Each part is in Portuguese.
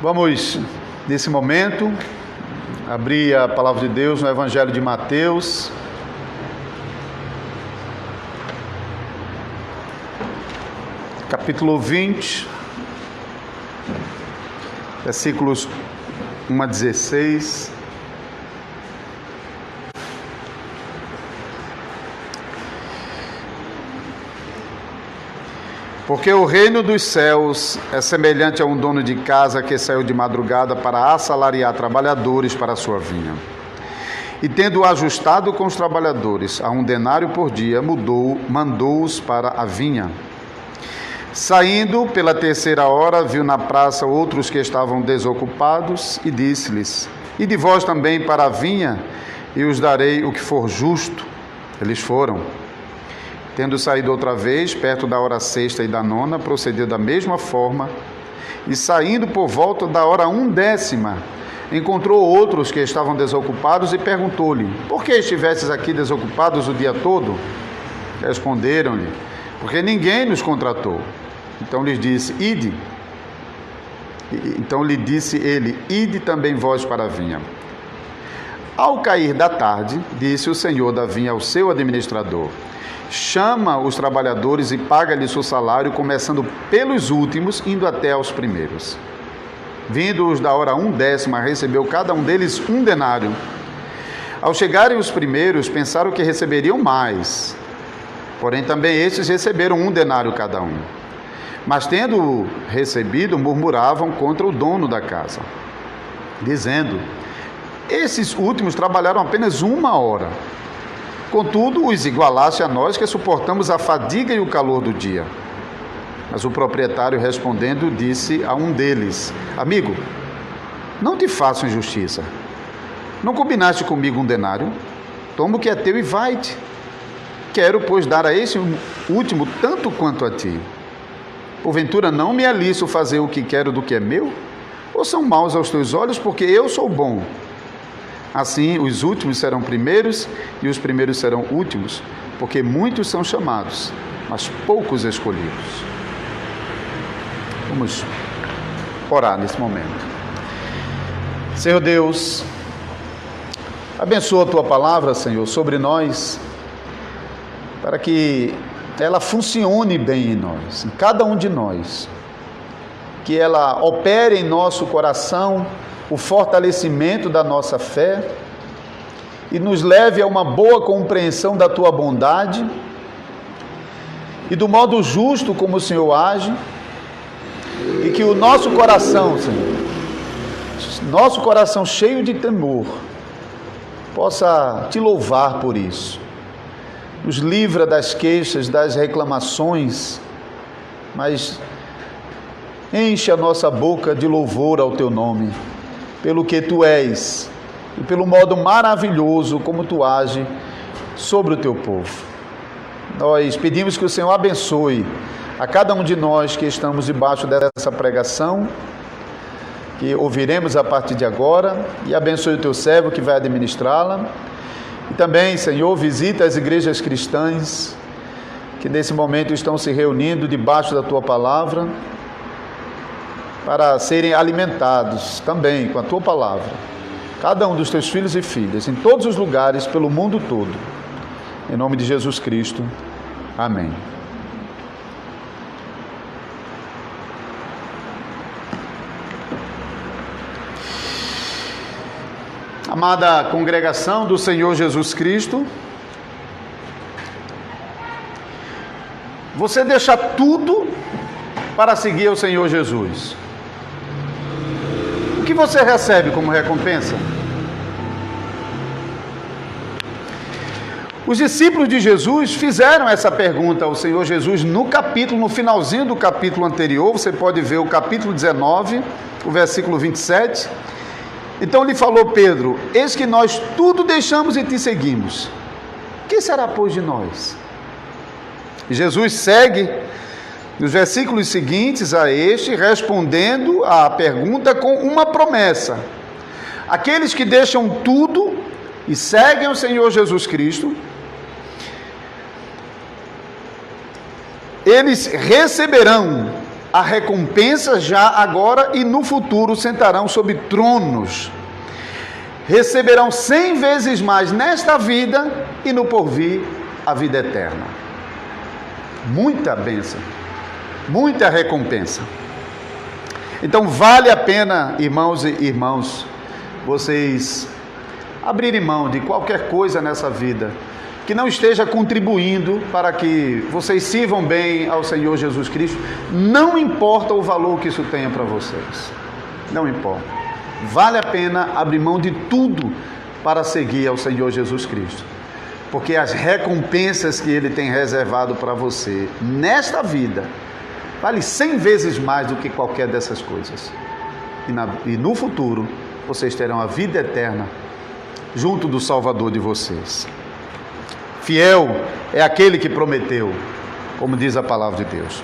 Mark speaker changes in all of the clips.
Speaker 1: Vamos, nesse momento, abrir a palavra de Deus no Evangelho de Mateus, capítulo 20, versículos 1 a 16. Porque o reino dos céus é semelhante a um dono de casa que saiu de madrugada para assalariar trabalhadores para a sua vinha. E tendo ajustado com os trabalhadores a 1 denário por dia, mandou-os para a vinha. Saindo pela 3ª hora, viu na praça outros que estavam desocupados e disse-lhes: Ide vós também para a vinha, e os darei o que for justo. Eles foram. Tendo saído outra vez, perto da hora 6ª e da 9ª, procedeu da mesma forma, e saindo por volta da hora 1/10, encontrou outros que estavam desocupados e perguntou-lhe: Por que estivestes aqui desocupados o dia todo? Responderam-lhe: Porque ninguém nos contratou. Então lhes disse: Ide. Então lhe disse ele: Ide também vós para a vinha. Ao cair da tarde, disse o senhor da vinha ao seu administrador: Chama os trabalhadores e paga-lhes o salário, começando pelos últimos, indo até aos primeiros. Vindo-os da hora 1/10, recebeu cada um deles 1 denário. Ao chegarem os primeiros, pensaram que receberiam mais. Porém, também estes receberam 1 denário cada um. Mas, tendo recebido, murmuravam contra o dono da casa, dizendo: Esses últimos trabalharam apenas 1 hora. Contudo, os igualaste a nós, que suportamos a fadiga e o calor do dia. Mas o proprietário, respondendo, disse a um deles: Amigo, não te faço injustiça. Não combinaste comigo 1 denário? Toma o que é teu e vai-te. Quero, pois, dar a esse último tanto quanto a ti. Porventura não me é lícito fazer o que quero do que é meu? Ou são maus aos teus olhos, porque eu sou bom? Assim, os últimos serão primeiros e os primeiros serão últimos, porque muitos são chamados, mas poucos escolhidos. Vamos orar nesse momento. Senhor Deus, abençoa a Tua palavra, Senhor, sobre nós, para que ela funcione bem em nós, em cada um de nós, que ela opere em nosso coração o fortalecimento da nossa fé e nos leve a uma boa compreensão da Tua bondade e do modo justo como o Senhor age, e que o nosso coração, Senhor, nosso coração cheio de temor, possa Te louvar por isso. Nos livra das queixas, das reclamações, mas enche a nossa boca de louvor ao Teu nome, pelo que Tu és e pelo modo maravilhoso como Tu age sobre o Teu povo. Nós pedimos que o Senhor abençoe a cada um de nós que estamos debaixo dessa pregação, que ouviremos a partir de agora, e abençoe o Teu servo que vai administrá-la. E também, Senhor, visita as igrejas cristãs que nesse momento estão se reunindo debaixo da Tua palavra, para serem alimentados também com a Tua palavra, cada um dos Teus filhos e filhas, em todos os lugares, pelo mundo todo. Em nome de Jesus Cristo. Amém. Amada congregação do Senhor Jesus Cristo, você deixa tudo para seguir o Senhor Jesus. O que você recebe como recompensa? Os discípulos de Jesus fizeram essa pergunta ao Senhor Jesus no finalzinho do capítulo anterior. Você pode ver o capítulo 19, o versículo 27. Então lhe falou Pedro: Eis que nós tudo deixamos e te seguimos. Que será, pois, de nós? E Jesus segue nos versículos seguintes a este, respondendo à pergunta com uma promessa: aqueles que deixam tudo e seguem o Senhor Jesus Cristo, eles receberão a recompensa já agora e no futuro sentarão sobre tronos. Receberão 100 vezes mais nesta vida e no porvir a vida eterna. Muita bênção, muita recompensa. Então vale a pena, irmãos e irmãs, vocês abrirem mão de qualquer coisa nessa vida que não esteja contribuindo para que vocês sirvam bem ao Senhor Jesus Cristo. Não importa o valor que isso tenha para vocês, não importa. Vale a pena abrir mão de tudo para seguir ao Senhor Jesus Cristo, porque as recompensas que Ele tem reservado para você nesta vida vale 100 vezes mais do que qualquer dessas coisas. E no futuro vocês terão a vida eterna junto do Salvador de vocês. Fiel é aquele que prometeu, como diz a palavra de Deus.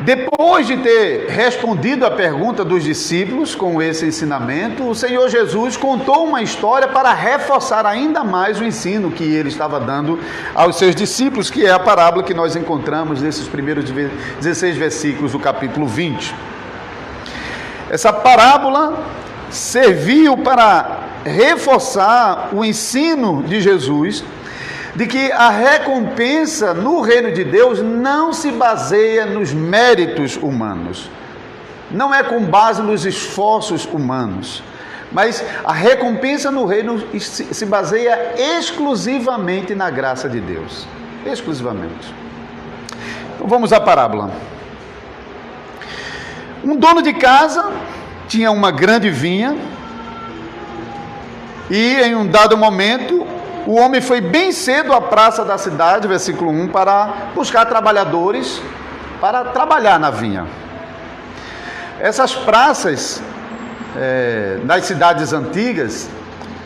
Speaker 1: Depois de ter respondido a pergunta dos discípulos com esse ensinamento, o Senhor Jesus contou uma história para reforçar ainda mais o ensino que ele estava dando aos seus discípulos, que é a parábola que nós encontramos nesses primeiros 16 versículos do capítulo 20. Essa parábola serviu para reforçar o ensino de Jesus de que a recompensa no reino de Deus não se baseia nos méritos humanos, não é com base nos esforços humanos, mas a recompensa no reino se baseia exclusivamente na graça de Deus, exclusivamente. Então vamos à parábola. Um dono de casa tinha uma grande vinha e em um dado momento o homem foi bem cedo à praça da cidade, versículo 1, para buscar trabalhadores para trabalhar na vinha. Essas praças nas cidades antigas,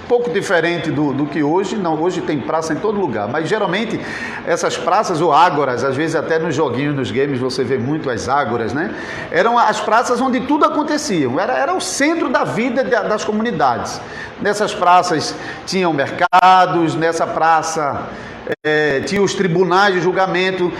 Speaker 1: pouco diferente do que hoje, não, hoje tem praça em todo lugar, mas geralmente essas praças ou ágoras, às vezes até nos joguinhos, nos games você vê muito as ágoras, né? Eram as praças onde tudo acontecia, era o centro da vida das comunidades. Nessas praças tinham mercados, nessa praça tinha os tribunais de julgamento,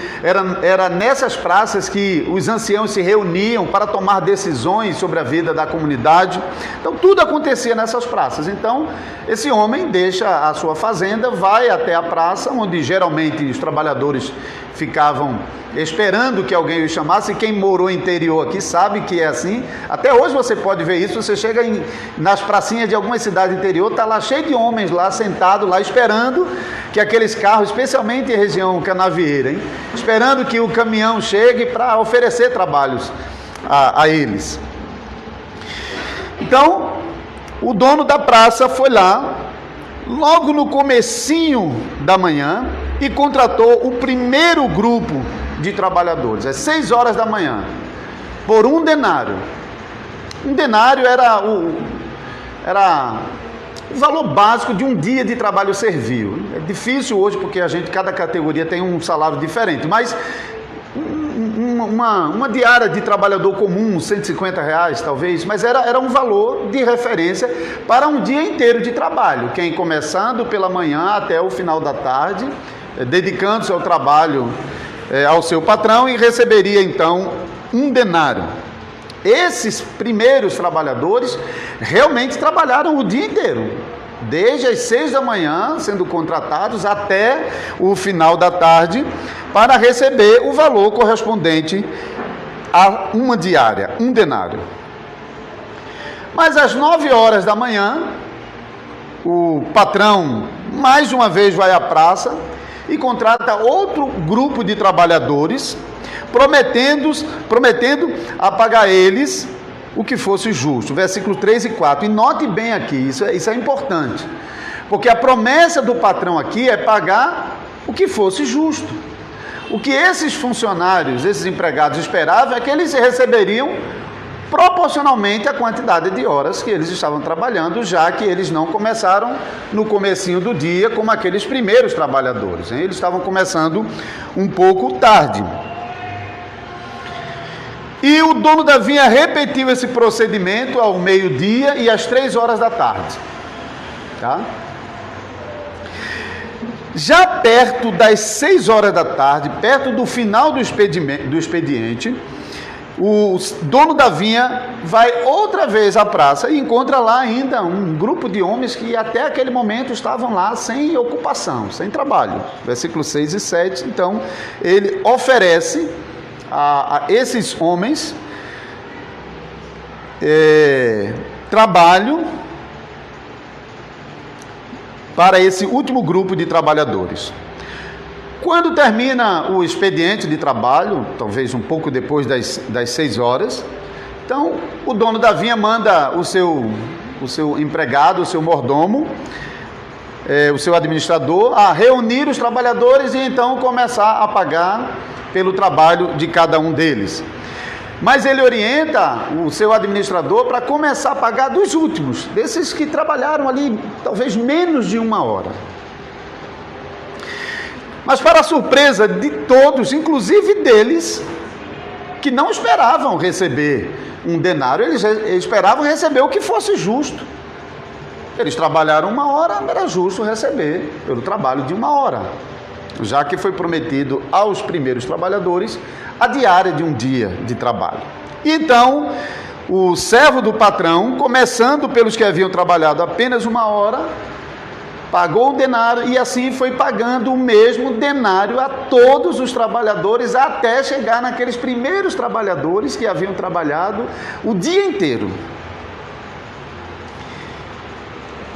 Speaker 1: era nessas praças que os anciãos se reuniam para tomar decisões sobre a vida da comunidade. Então tudo acontecia nessas praças. Então esse homem deixa a sua fazenda, vai até a praça, onde geralmente os trabalhadores ficavam esperando que alguém os chamasse. Quem morou interior aqui sabe que é assim. Até hoje você pode ver isso. Você chega nas pracinhas de algumas cidades interior, está lá cheio de homens lá, sentados lá, esperando que aqueles carros, especialmente em região canavieira, esperando que o caminhão chegue para oferecer trabalhos a eles. Então, o dono da praça foi lá, logo no comecinho da manhã, e contratou o primeiro grupo de trabalhadores, às 6 horas da manhã, por 1 denário. 1 denário era o valor básico de um dia de trabalho servil. É difícil hoje, porque cada categoria tem um salário diferente, mas uma diária de trabalhador comum, R$150 talvez, mas era um valor de referência para um dia inteiro de trabalho, quem começando pela manhã até o final da tarde, dedicando-se ao trabalho ao seu patrão, e receberia então 1 denário. Esses primeiros trabalhadores realmente trabalharam o dia inteiro, desde as 6 da manhã, sendo contratados até o final da tarde, para receber o valor correspondente a uma diária, 1 denário. Mas às 9 horas da manhã, o patrão mais uma vez vai à praça e contrata outro grupo de trabalhadores, prometendo a pagar eles o que fosse justo. Versículo 3 e 4. E note bem aqui, isso é importante, porque a promessa do patrão aqui é pagar o que fosse justo. O que esses funcionários, esses empregados esperavam é que eles receberiam proporcionalmente à quantidade de horas que eles estavam trabalhando, já que eles não começaram no comecinho do dia como aqueles primeiros trabalhadores, hein? Eles estavam começando um pouco tarde. E o dono da vinha repetiu esse procedimento ao meio-dia e às 3 horas da tarde. tá? Já perto das 6 horas da tarde, perto do final do expediente, o dono da vinha vai outra vez à praça e encontra lá ainda um grupo de homens que até aquele momento estavam lá sem ocupação, sem trabalho. Versículos 6 e 7, então, ele oferece a esses homens trabalho para esse último grupo de trabalhadores. Quando termina o expediente de trabalho, talvez um pouco depois das 6 horas, então o dono da vinha manda o seu empregado, o seu mordomo, o seu administrador, a reunir os trabalhadores e então começar a pagar pelo trabalho de cada um deles. Mas ele orienta o seu administrador para começar a pagar dos últimos, desses que trabalharam ali talvez menos de 1 hora. Mas para a surpresa de todos, inclusive deles, que não esperavam receber um denário, eles esperavam receber o que fosse justo. Eles trabalharam 1 hora, era justo receber pelo trabalho de 1 hora, já que foi prometido aos primeiros trabalhadores a diária de um dia de trabalho. Então, o servo do patrão, começando pelos que haviam trabalhado apenas 1 hora, pagou o denário e assim foi pagando o mesmo denário a todos os trabalhadores, até chegar naqueles primeiros trabalhadores que haviam trabalhado o dia inteiro.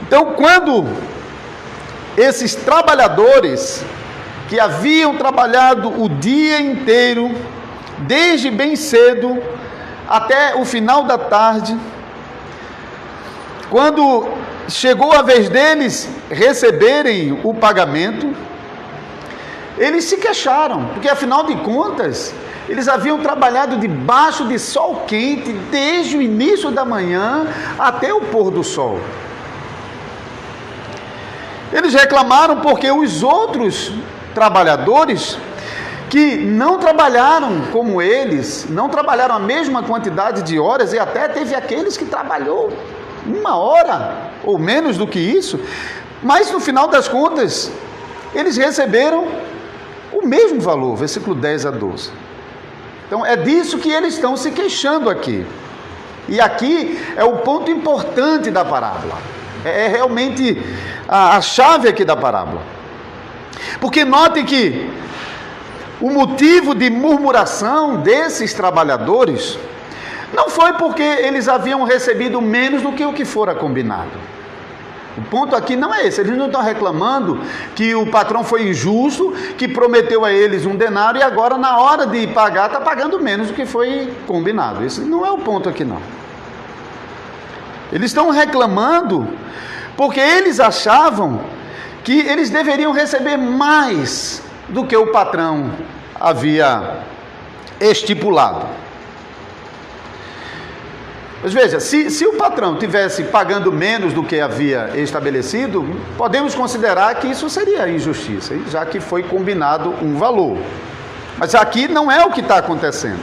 Speaker 1: Então, quando esses trabalhadores que haviam trabalhado o dia inteiro, desde bem cedo até o final da tarde, quando chegou a vez deles receberem o pagamento, eles se queixaram, porque afinal de contas, eles haviam trabalhado debaixo de sol quente, desde o início da manhã até o pôr do sol. Eles reclamaram porque os outros trabalhadores que não trabalharam como eles, não trabalharam a mesma quantidade de horas, e até teve aqueles que trabalhou 1 hora ou menos do que isso, mas no final das contas eles receberam o mesmo valor, versículo 10 a 12. Então é disso que eles estão se queixando aqui, e aqui é o ponto importante da parábola, é realmente a chave aqui da parábola, porque notem que o motivo de murmuração desses trabalhadores não foi porque eles haviam recebido menos do que o que fora combinado. O ponto aqui não é esse, eles não estão reclamando que o patrão foi injusto, que prometeu a eles um denário e agora na hora de pagar está pagando menos do que foi combinado. Esse não é o ponto aqui não. Eles estão reclamando porque eles achavam que eles deveriam receber mais do que o patrão havia estipulado. Mas veja, se o patrão tivesse pagando menos do que havia estabelecido, podemos considerar que isso seria injustiça, já que foi combinado um valor. Mas aqui não é o que está acontecendo.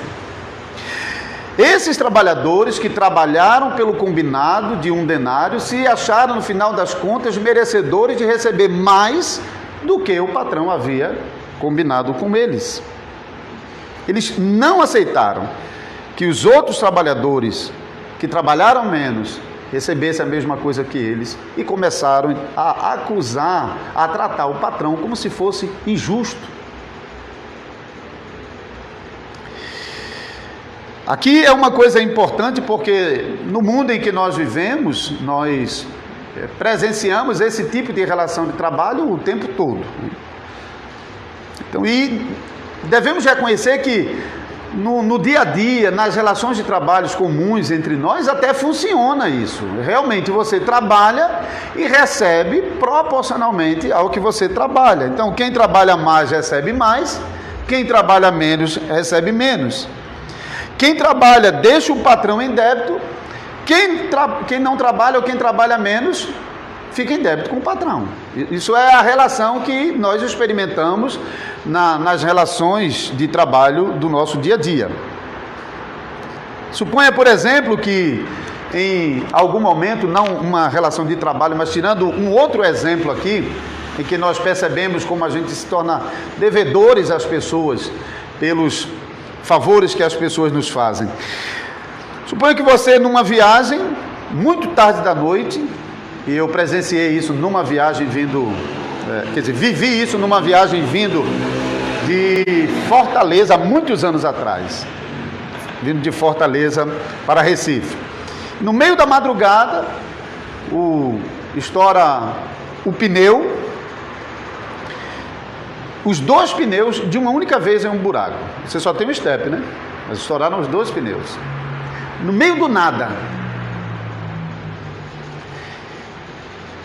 Speaker 1: Esses trabalhadores que trabalharam pelo combinado de um denário se acharam, no final das contas, merecedores de receber mais do que o patrão havia combinado com eles. Eles não aceitaram que os outros trabalhadores que trabalharam menos recebessem a mesma coisa que eles e começaram a acusar, a tratar o patrão como se fosse injusto. Aqui é uma coisa importante porque no mundo em que nós vivemos, nós presenciamos esse tipo de relação de trabalho o tempo todo. Então, e devemos reconhecer que no dia a dia, nas relações de trabalhos comuns entre nós, até funciona isso. Realmente você trabalha e recebe proporcionalmente ao que você trabalha. Então, quem trabalha mais recebe mais, quem trabalha menos recebe menos. Quem trabalha deixa o patrão em débito, quem não trabalha ou quem trabalha menos fica em débito com o patrão. Isso é a relação que nós experimentamos nas relações de trabalho do nosso dia a dia. Suponha, por exemplo, que em algum momento, não uma relação de trabalho, mas tirando um outro exemplo aqui, em que nós percebemos como a gente se torna devedores às pessoas pelos favores que as pessoas nos fazem. Suponha que você, numa viagem, muito tarde da noite, e eu presenciei isso numa viagem vindo, vivi isso numa viagem vindo de Fortaleza, há muitos anos atrás, vindo de Fortaleza para Recife. No meio da madrugada, estoura o pneu, os dois pneus de uma única vez em um buraco. Você só tem um step, né? Mas estouraram os dois pneus. No meio do nada.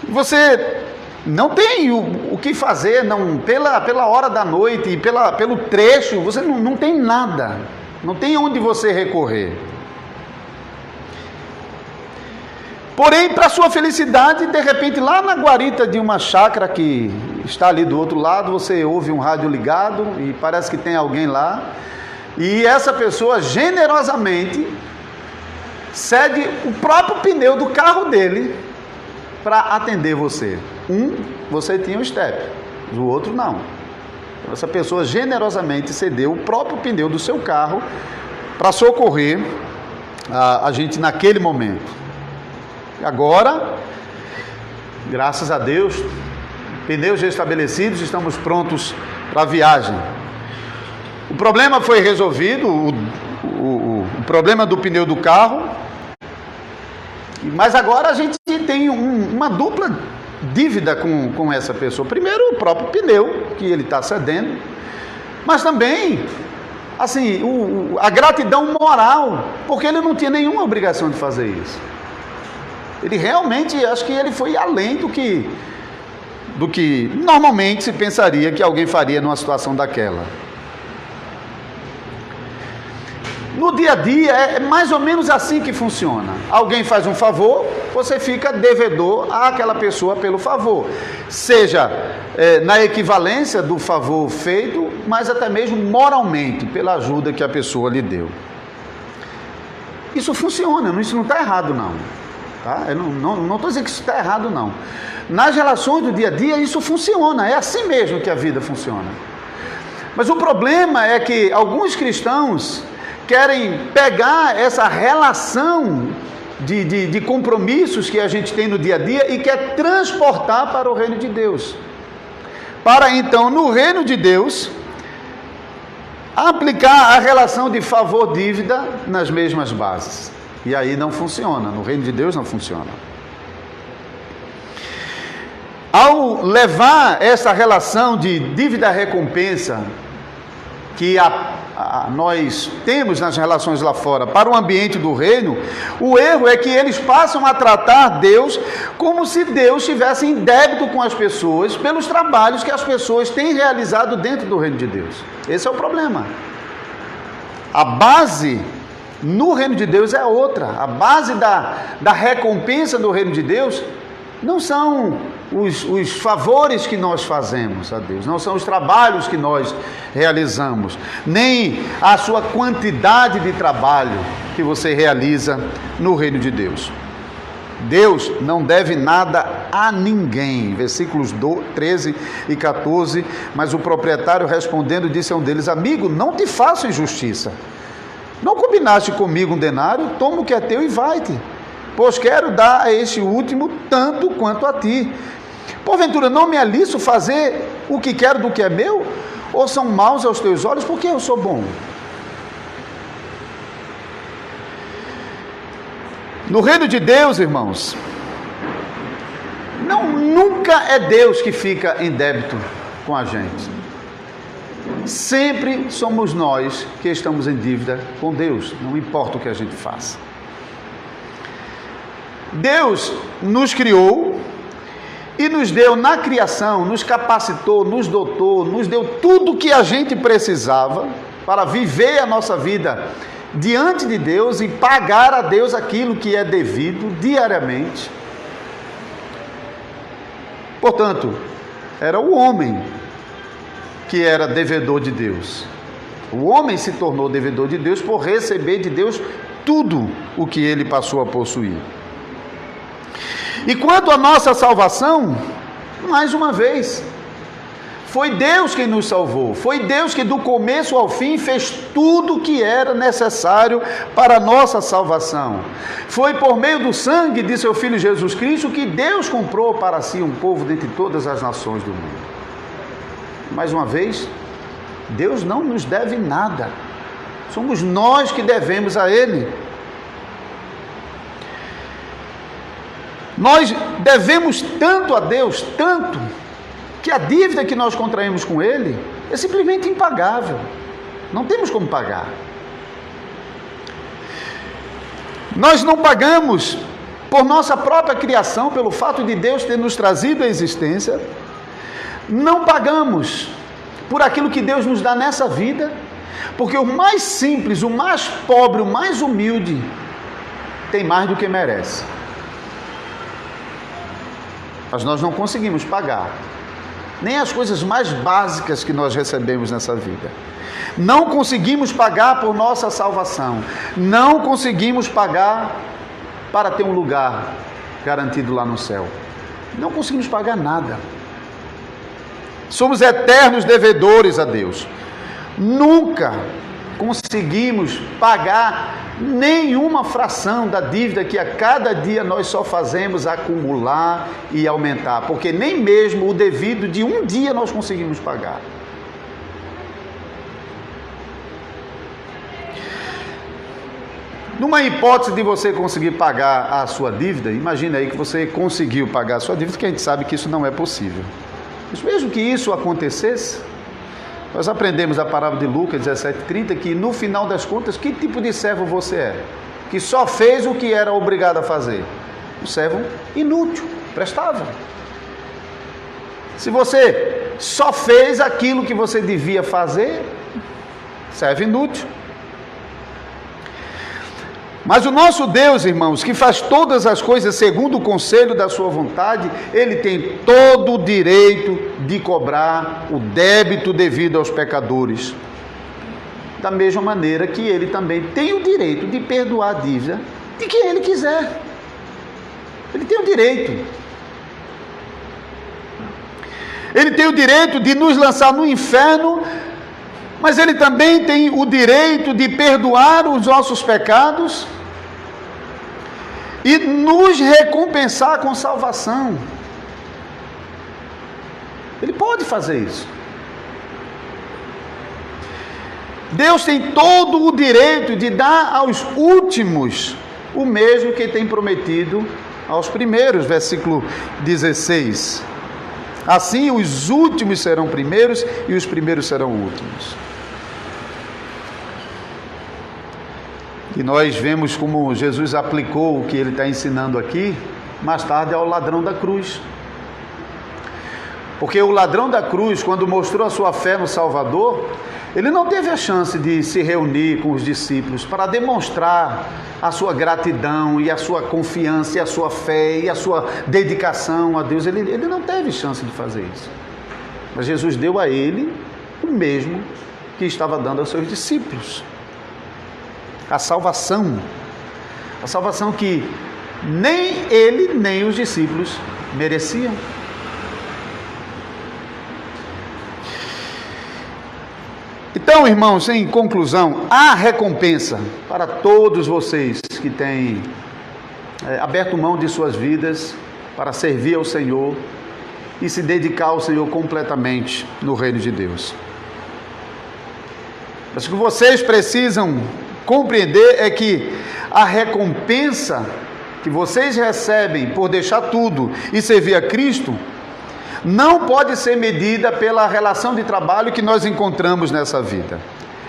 Speaker 1: Você não tem o que fazer, não, pela hora da noite e pelo trecho, você não tem nada. Não tem onde você recorrer. Porém, para sua felicidade, de repente, lá na guarita de uma chácara que está ali do outro lado, você ouve um rádio ligado e parece que tem alguém lá. E essa pessoa generosamente cede o próprio pneu do carro dele para atender você. Você tinha um step, o outro não. Essa pessoa generosamente cedeu o próprio pneu do seu carro para socorrer a gente naquele momento. Agora, graças a Deus, pneus já estabelecidos, estamos prontos para a viagem. O problema foi resolvido, o problema do pneu do carro, mas agora a gente tem uma dupla dívida com essa pessoa. Primeiro, o próprio pneu que ele está cedendo, mas também, assim, a gratidão moral, porque ele não tinha nenhuma obrigação de fazer isso. Ele realmente, acho que ele foi além do que normalmente se pensaria que alguém faria numa situação daquela. No dia a dia é mais ou menos assim que funciona. Alguém faz um favor, você fica devedor àquela pessoa pelo favor. Seja na equivalência do favor feito, mas até mesmo moralmente, pela ajuda que a pessoa lhe deu. Isso funciona, isso não está errado não. Tá? Eu não estou dizendo que isso está errado, não. Nas relações do dia a dia, isso funciona. É assim mesmo que a vida funciona. Mas o problema é que alguns cristãos querem pegar essa relação de compromissos que a gente tem no dia a dia e quer transportar para o reino de Deus. Para então, no reino de Deus, aplicar a relação de favor-dívida nas mesmas bases. E aí não funciona, no reino de Deus não funciona. Ao levar essa relação de dívida-recompensa que nós temos nas relações lá fora para o ambiente do reino, o erro é que eles passam a tratar Deus como se Deus estivesse em débito com as pessoas pelos trabalhos que as pessoas têm realizado dentro do reino de Deus. Esse é o problema. A base no reino de Deus é outra. A base da recompensa do reino de Deus não são os favores que nós fazemos a Deus, não são os trabalhos que nós realizamos, nem a sua quantidade de trabalho que você realiza no reino de Deus. Deus não deve nada a ninguém. Versículos 13 e 14. Mas o proprietário respondendo disse a um deles: amigo, não te faço injustiça. Não combinaste comigo um denário? Toma o que é teu e vai-te, pois quero dar a este último tanto quanto a ti. Porventura não me é lícito fazer o que quero do que é meu? Ou são maus aos teus olhos porque eu sou bom? No reino de Deus, irmãos, nunca é Deus que fica em débito com a gente. Sempre somos nós que estamos em dívida com Deus, não importa o que a gente faça. Deus nos criou e nos deu na criação, nos capacitou, nos dotou, nos deu tudo o que a gente precisava para viver a nossa vida diante de Deus e pagar a Deus aquilo que é devido diariamente. Portanto, era o homem que era devedor de Deus. O homem se tornou devedor de Deus por receber de Deus tudo o que ele passou a possuir. E quanto à nossa salvação, mais uma vez, foi Deus quem nos salvou, foi Deus que do começo ao fim fez tudo o que era necessário para a nossa salvação. Foi por meio do sangue de seu Filho Jesus Cristo que Deus comprou para si um povo dentre todas as nações do mundo. Mais uma vez, Deus não nos deve nada, somos nós que devemos a Ele. Nós devemos tanto a Deus, tanto, que a dívida que nós contraímos com Ele é simplesmente impagável. Não temos como pagar. Nós não pagamos por nossa própria criação, pelo fato de Deus ter nos trazido à existência. Não pagamos por aquilo que Deus nos dá nessa vida, porque o mais simples, o mais pobre, o mais humilde, tem mais do que merece. Mas nós não conseguimos pagar nem as coisas mais básicas que nós recebemos nessa vida. Não conseguimos pagar por nossa salvação. Não conseguimos pagar para ter um lugar garantido lá no céu. Não conseguimos pagar nada. Somos eternos devedores a Deus. Nunca conseguimos pagar nenhuma fração da dívida que a cada dia nós só fazemos acumular e aumentar, porque nem mesmo o devido de um dia nós conseguimos pagar. Numa hipótese de você conseguir pagar a sua dívida, imagine aí que você conseguiu pagar a sua dívida, que a gente sabe que isso não é possível. Mas mesmo que isso acontecesse, nós aprendemos a parábola de Lucas 17:30 que no final das contas, que tipo de servo você é? Que só fez o que era obrigado a fazer. Um servo inútil, prestável. Se você só fez aquilo que você devia fazer, servo inútil. Mas o nosso Deus, irmãos, que faz todas as coisas segundo o conselho da sua vontade, Ele tem todo o direito de cobrar o débito devido aos pecadores. Da mesma maneira que Ele também tem o direito de perdoar a dívida de quem Ele quiser. Ele tem o direito. Ele tem o direito de nos lançar no inferno, mas Ele também tem o direito de perdoar os nossos pecados e nos recompensar com salvação. Ele pode fazer isso. Deus tem todo o direito de dar aos últimos o mesmo que tem prometido aos primeiros, versículo 16. Assim, os últimos serão primeiros e os primeiros serão últimos. E nós vemos como Jesus aplicou o que ele está ensinando aqui, mais tarde ao ladrão da cruz. Porque o ladrão da cruz, quando mostrou a sua fé no Salvador, ele não teve a chance de se reunir com os discípulos para demonstrar a sua gratidão e a sua confiança e a sua fé e a sua dedicação a Deus. Ele não teve chance de fazer isso. Mas Jesus deu a ele o mesmo que estava dando aos seus discípulos. A salvação que nem ele nem os discípulos mereciam. Então, irmãos, em conclusão, há recompensa para todos vocês que têm aberto mão de suas vidas para servir ao Senhor e se dedicar ao Senhor completamente no reino de Deus. Mas o que vocês precisam compreender é que a recompensa que vocês recebem por deixar tudo e servir a Cristo não pode ser medida pela relação de trabalho que nós encontramos nessa vida.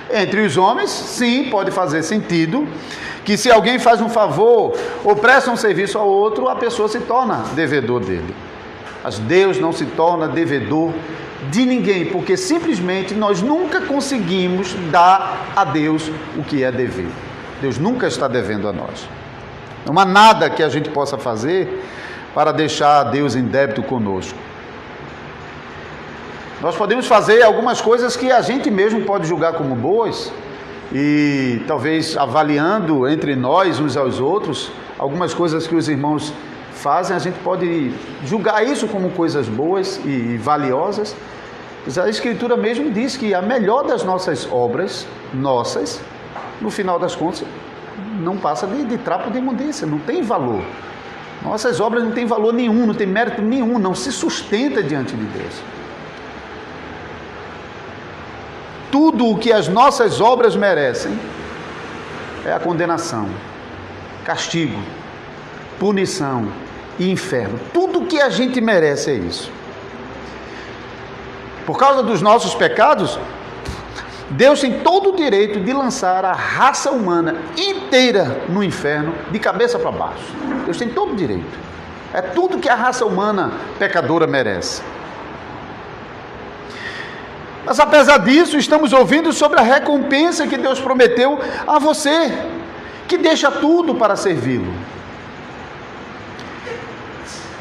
Speaker 1: Entre os homens, sim, pode fazer sentido que se alguém faz um favor ou presta um serviço ao outro, a pessoa se torna devedor dele. Mas Deus não se torna devedor de ninguém, porque simplesmente nós nunca conseguimos dar a Deus o que é devido. Deus nunca está devendo a nós. Não há nada que a gente possa fazer para deixar Deus em débito conosco. Nós podemos fazer algumas coisas que a gente mesmo pode julgar como boas, e talvez avaliando entre nós uns aos outros, algumas coisas que os irmãos fazem, a gente pode julgar isso como coisas boas e valiosas, mas a Escritura mesmo diz que a melhor das nossas obras, no final das contas, não passa de trapo de imundícia, não tem valor. Nossas obras não têm valor nenhum, não tem mérito nenhum, não se sustenta diante de Deus. Tudo o que as nossas obras merecem é a condenação, castigo, punição e inferno. Tudo o que a gente merece é isso. Por causa dos nossos pecados, Deus tem todo o direito de lançar a raça humana inteira no inferno, de cabeça para baixo. Deus tem todo o direito. É tudo que a raça humana pecadora merece. Mas apesar disso, estamos ouvindo sobre a recompensa que Deus prometeu a você, que deixa tudo para servi-lo.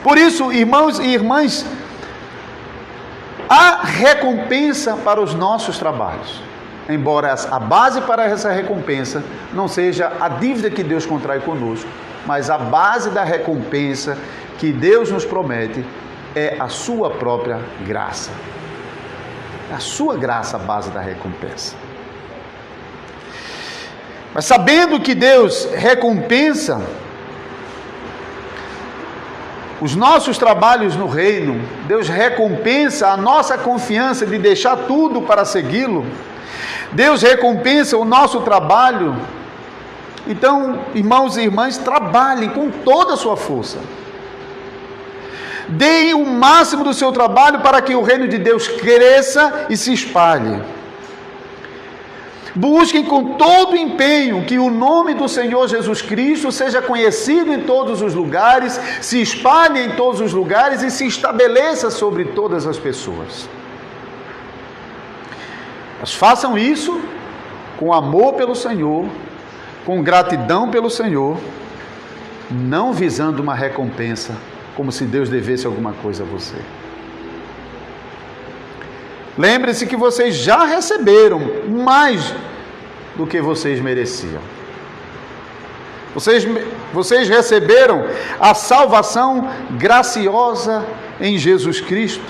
Speaker 1: Por isso, irmãos e irmãs, há recompensa para os nossos trabalhos. Embora a base para essa recompensa não seja a dívida que Deus contrai conosco, mas a base da recompensa que Deus nos promete é a sua própria graça. A sua graça, a base da recompensa. Mas sabendo que Deus recompensa os nossos trabalhos no reino, Deus recompensa a nossa confiança de deixar tudo para segui-lo, Deus recompensa o nosso trabalho. Então, irmãos e irmãs, trabalhem com toda a sua força. Deem o máximo do seu trabalho para que o reino de Deus cresça e se espalhe. Busquem com todo o empenho que o nome do Senhor Jesus Cristo seja conhecido em todos os lugares, se espalhe em todos os lugares e se estabeleça sobre todas as pessoas. Mas façam isso com amor pelo Senhor, com gratidão pelo Senhor, não visando uma recompensa, como se Deus devesse alguma coisa a você. Lembre-se que vocês já receberam mais do que vocês mereciam. Vocês receberam a salvação graciosa em Jesus Cristo,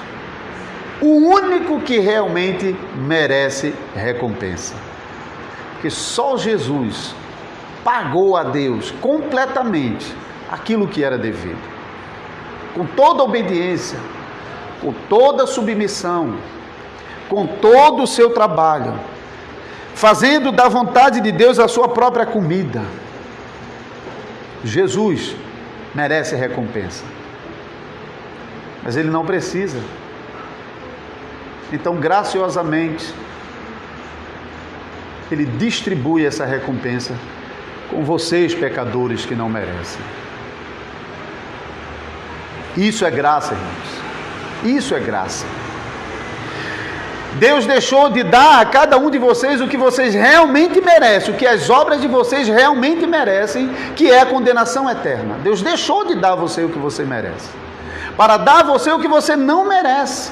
Speaker 1: o único que realmente merece recompensa. Porque só Jesus pagou a Deus completamente aquilo que era devido. Com toda a obediência, com toda a submissão, com todo o seu trabalho, fazendo da vontade de Deus a sua própria comida. Jesus merece recompensa, mas Ele não precisa. Então, graciosamente, Ele distribui essa recompensa com vocês, pecadores que não merecem. Isso é graça, irmãos. Isso é graça. Deus deixou de dar a cada um de vocês o que vocês realmente merecem, o que as obras de vocês realmente merecem, que é a condenação eterna. Deus deixou de dar a você o que você merece, para dar a você o que você não merece,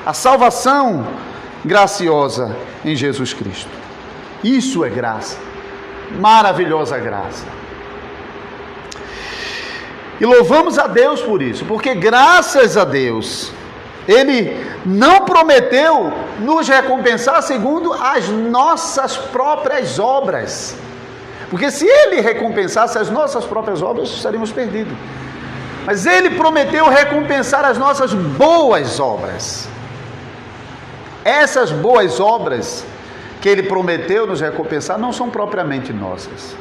Speaker 1: a salvação graciosa em Jesus Cristo. Isso é graça, maravilhosa graça. E louvamos a Deus por isso, porque graças a Deus, Ele não prometeu nos recompensar segundo as nossas próprias obras. Porque se Ele recompensasse as nossas próprias obras, estaríamos perdidos. Mas Ele prometeu recompensar as nossas boas obras. Essas boas obras que Ele prometeu nos recompensar não são propriamente nossas.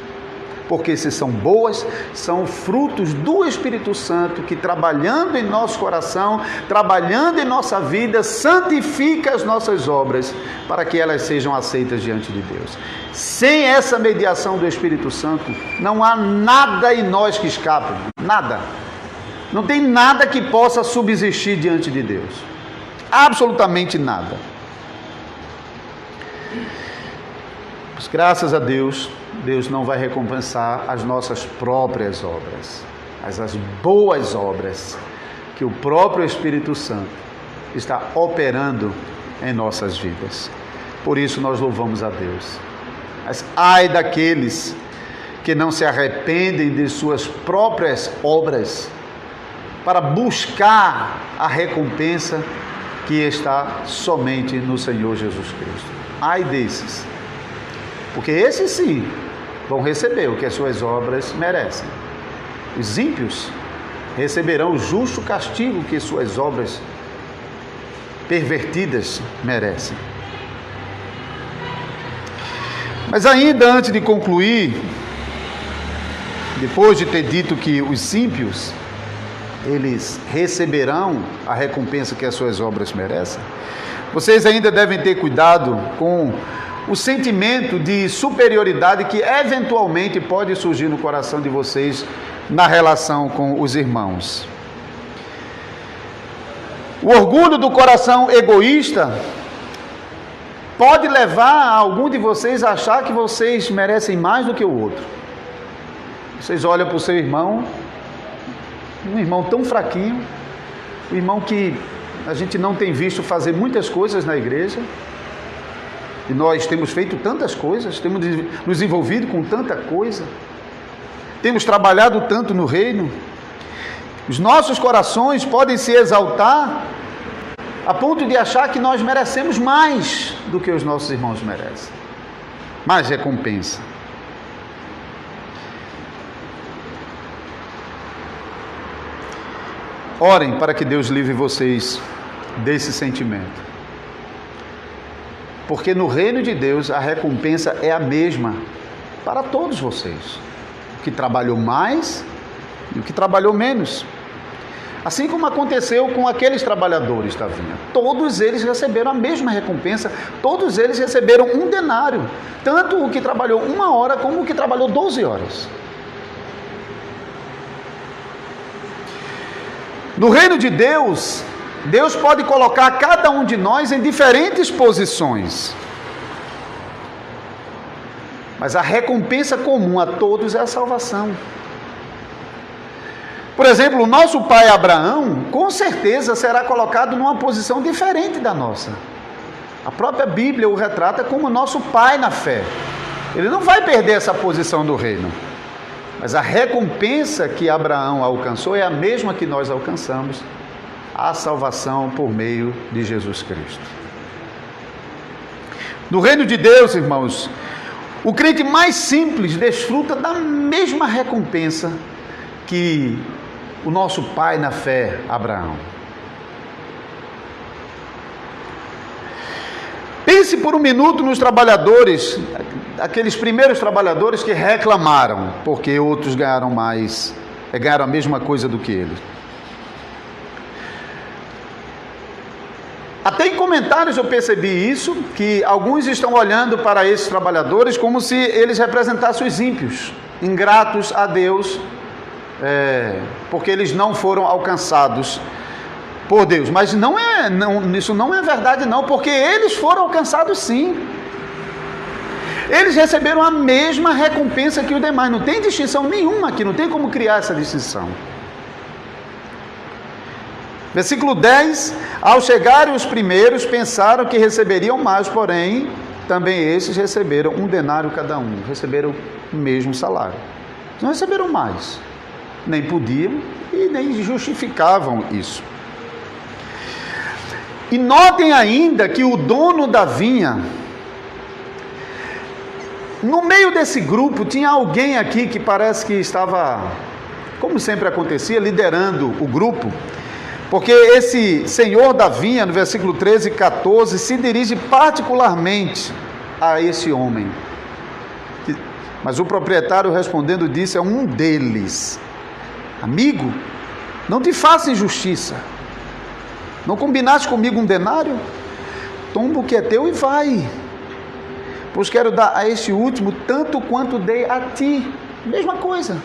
Speaker 1: Porque se são boas, são frutos do Espírito Santo que, trabalhando em nosso coração, trabalhando em nossa vida, santifica as nossas obras para que elas sejam aceitas diante de Deus. Sem essa mediação do Espírito Santo, não há nada em nós que escape, nada. Não tem nada que possa subsistir diante de Deus. Absolutamente nada. Mas, graças a Deus, Deus não vai recompensar as nossas próprias obras, mas as boas obras que o próprio Espírito Santo está operando em nossas vidas. Por isso nós louvamos a Deus. Mas ai daqueles que não se arrependem de suas próprias obras para buscar a recompensa que está somente no Senhor Jesus Cristo. Ai desses, porque esses sim vão receber o que as suas obras merecem. Os ímpios receberão o justo castigo que suas obras pervertidas merecem. Mas ainda antes de concluir, depois de ter dito que os ímpios, eles receberão a recompensa que as suas obras merecem, vocês ainda devem ter cuidado com o sentimento de superioridade que eventualmente pode surgir no coração de vocês na relação com os irmãos. O orgulho do coração egoísta pode levar algum de vocês a achar que vocês merecem mais do que o outro. Vocês olham para o seu irmão, um irmão tão fraquinho, um irmão que a gente não tem visto fazer muitas coisas na igreja, e nós temos feito tantas coisas, temos nos envolvido com tanta coisa, temos trabalhado tanto no reino. Os nossos corações podem se exaltar a ponto de achar que nós merecemos mais do que os nossos irmãos merecem, mais recompensa. Orem para que Deus livre vocês desse sentimento, porque no reino de Deus a recompensa é a mesma para todos vocês, o que trabalhou mais e o que trabalhou menos. Assim como aconteceu com aqueles trabalhadores da vinha, todos eles receberam a mesma recompensa, todos eles receberam um denário, tanto o que trabalhou 1 hora como o que trabalhou 12 horas. No reino de Deus, Deus pode colocar cada um de nós em diferentes posições, mas a recompensa comum a todos é a salvação. Por exemplo, o nosso pai Abraão, com certeza será colocado numa posição diferente da nossa. A própria Bíblia o retrata como nosso pai na fé. Ele não vai perder essa posição do reino. Mas a recompensa que Abraão alcançou é a mesma que nós alcançamos, a salvação por meio de Jesus Cristo. No reino de Deus, irmãos, o crente mais simples desfruta da mesma recompensa que o nosso pai na fé, Abraão. Pense por um minuto nos trabalhadores, aqueles primeiros trabalhadores que reclamaram, porque outros ganharam mais, ganharam a mesma coisa do que eles. Até em comentários eu percebi isso, que alguns estão olhando para esses trabalhadores como se eles representassem os ímpios, ingratos a Deus, porque eles não foram alcançados por Deus. Mas isso não é verdade não, porque eles foram alcançados sim. Eles receberam a mesma recompensa que os demais, não tem distinção nenhuma aqui, não tem como criar essa distinção. Versículo 10, ao chegarem os primeiros, pensaram que receberiam mais, porém, também esses receberam 1 denário cada um, receberam o mesmo salário. Não receberam mais, nem podiam e nem justificavam isso. E notem ainda que o dono da vinha, no meio desse grupo, tinha alguém aqui que parece que estava, como sempre acontecia, liderando o grupo, porque esse senhor da vinha, no versículo 13 e 14, se dirige particularmente a esse homem. Mas o proprietário respondendo disse a um deles: amigo, não te faça injustiça. Não combinaste comigo 1 denário? Toma o que é teu e vai. Pois quero dar a este último tanto quanto dei a ti. Mesma coisa.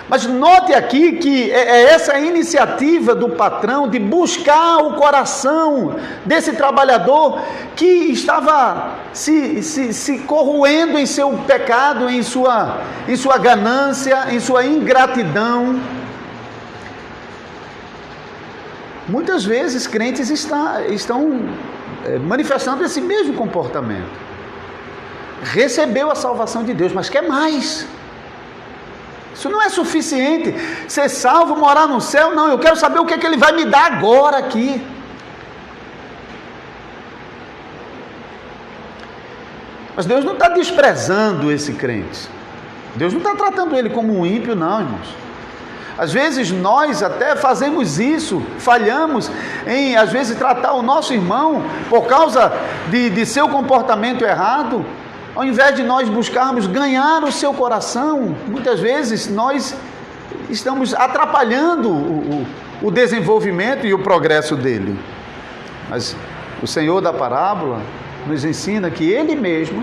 Speaker 1: Mas note aqui que é essa iniciativa do patrão de buscar o coração desse trabalhador que estava se corroendo em seu pecado, em sua ganância, em sua ingratidão. Muitas vezes crentes estão manifestando esse mesmo comportamento. recebeu a salvação de Deus, mas quer mais. Isso não é suficiente. Ser salvo, morar no céu, não. Eu quero saber o que é que Ele vai me dar agora aqui. Mas Deus não está desprezando esse crente. Deus não está tratando ele como um ímpio, não, irmãos. Às vezes nós até fazemos isso, falhamos em, às vezes, tratar o nosso irmão por causa de seu comportamento errado. Ao invés de nós buscarmos ganhar o seu coração, muitas vezes nós estamos atrapalhando o desenvolvimento e o progresso dele. Mas o Senhor da parábola nos ensina que Ele mesmo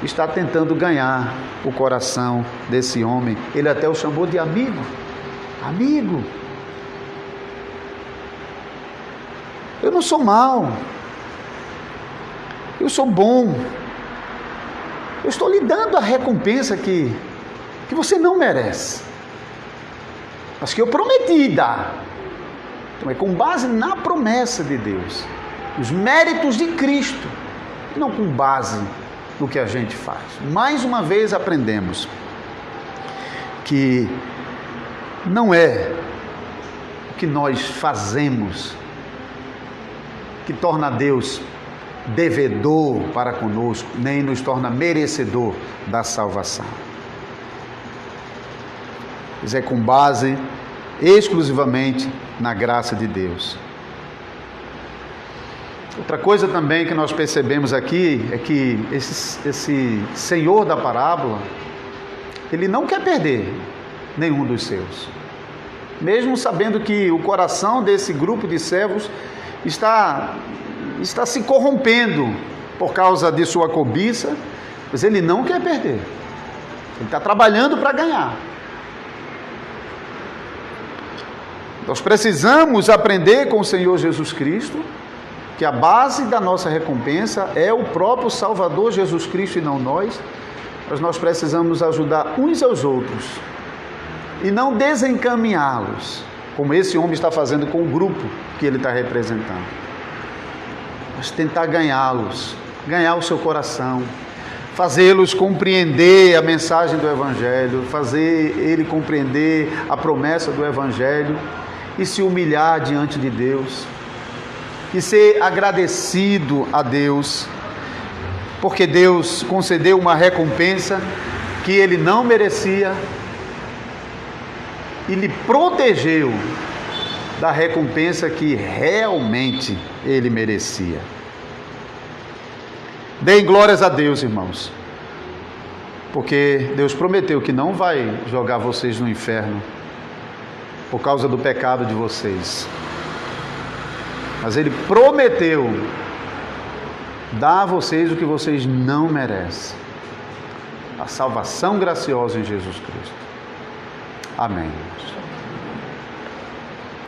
Speaker 1: está tentando ganhar o coração desse homem. Ele até o chamou de amigo. Amigo. Eu não sou mau. Eu sou bom. Eu estou lhe dando a recompensa que você não merece, mas que eu prometi dar. Então é com base na promessa de Deus, os méritos de Cristo, não com base no que a gente faz. Mais uma vez aprendemos que não é o que nós fazemos que torna Deus devedor para conosco, nem nos torna merecedor da salvação. Mas é com base exclusivamente na graça de Deus. Outra coisa também que nós percebemos aqui é que esse Senhor da parábola, ele não quer perder nenhum dos seus, mesmo sabendo que o coração desse grupo de servos está se corrompendo por causa de sua cobiça, mas ele não quer perder. Ele está trabalhando para ganhar. Nós precisamos aprender com o Senhor Jesus Cristo que a base da nossa recompensa é o próprio Salvador Jesus Cristo e não nós, mas nós precisamos ajudar uns aos outros e não desencaminhá-los, como esse homem está fazendo com o grupo que ele está representando. Mas tentar ganhá-los, ganhar o seu coração, fazê-los compreender a mensagem do Evangelho, fazer ele compreender a promessa do Evangelho e se humilhar diante de Deus e ser agradecido a Deus, porque Deus concedeu uma recompensa que ele não merecia e lhe protegeu da recompensa que realmente ele merecia. Deem glórias a Deus, irmãos, porque Deus prometeu que não vai jogar vocês no inferno por causa do pecado de vocês, mas Ele prometeu dar a vocês o que vocês não merecem, a salvação graciosa em Jesus Cristo. Amém.